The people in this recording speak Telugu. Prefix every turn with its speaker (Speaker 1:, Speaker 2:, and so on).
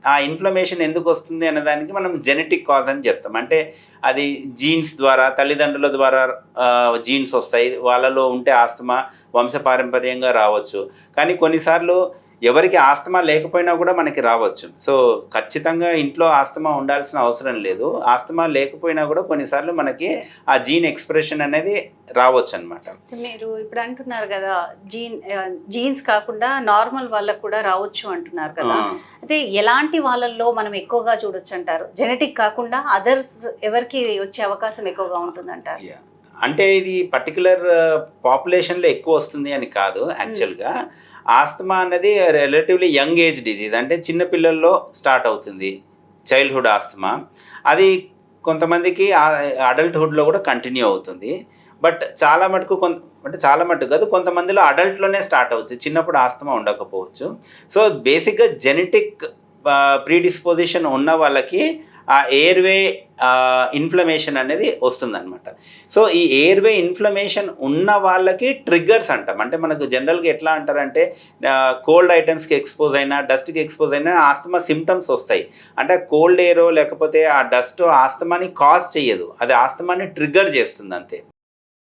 Speaker 1: ఆ ఇన్ఫ్లమేషన్ ఎందుకు వస్తుంది అనే దానికి మనం జెనెటిక్ కాజ్ అని చెప్తాం. అంటే అది జీన్స్ ద్వారా, తల్లిదండ్రుల ద్వారా జీన్స్ వస్తాయి. వాళ్ళలో ఉంటే ఆస్తమా వంశపారంపర్యంగా రావచ్చు. కానీ కొన్నిసార్లు ఎవరికి ఆస్తమా లేకపోయినా కూడా మనకి రావచ్చు. సో, ఖచ్చితంగా ఇంట్లో ఆస్తమా ఉండాల్సిన అవసరం లేదు. ఆస్తమా లేకపోయినా కూడా కొన్నిసార్లు మనకి ఆ జీన్ ఎక్స్‌ప్రెషన్ అనేది రావచ్చనమాట.
Speaker 2: మీరు ఇప్పుడు అంటున్నారు కదా! జీన్స్ కాకుండా నార్మల్ వాళ్ళకి కూడా రావచ్చు అంటున్నారు కదా! అయితే ఎలాంటి వాళ్ళల్లో మనం ఎక్కువగా చూడొచ్చంటారు? జెనెటిక్ కాకుండా అదర్స్ ఎవరికి వచ్చే అవకాశం ఎక్కువగా ఉంటుందంటారు?
Speaker 1: యాహ్! అంటే ఇది పర్టిక్యులర్ పాపులేషన్‌లో ఎక్కువొస్తుంది అని కాదు యాక్చువల్‌గా. ఆస్తమా అన్నది రిలేటివ్‌లీ యంగ్ ఏజ్డ్ ఇది. అంటే చిన్న పిల్లల్లో స్టార్ట్ అవుతుంది. Childhood asthma. అది కొంతమందికి అడల్ట్‌హుడ్‌లో కూడా కంటిన్యూ అవుతుంది. బట్ చాలా మటుకు అంటే చాలా మటుకు కాదు. కొంతమందిలో అడల్ట్‌లోనే స్టార్ట్ అవ్వచ్చు. చిన్నప్పుడు ఆస్తమా ఉండకపోవచ్చు. సో, బేసిక్‌గా జెనెటిక్ ప్రిడిస్పోజిషన్ ఉన్న వాళ్ళకి ఆ ఎయిర్‌వే ఇన్‌ఫ్లమేషన్ అనేది వస్తుందనమాట. సో, ఈ ఎయిర్‌వే ఇన్‌ఫ్లమేషన్ ఉన్న వాళ్ళకి ట్రిగ్గర్స్ అంటాం. అంటే మనకు జనరల్‌గా ఎట్లా అంటారంటే కోల్డ్ ఐటెమ్స్‌కి ఎక్స్‌పోజ్ అయినా, డస్ట్‌కి ఎక్స్‌పోజ్ అయినా ఆస్తమా సింప్టమ్స్ వస్తాయి. అంటే కోల్డ్ ఎయిరో లేకపోతే ఆ డస్టో ఆస్తమాని కాజ్ చెయ్యదు. అది ఆస్తమాని ట్రిగ్గర్ చేస్తుందంతే.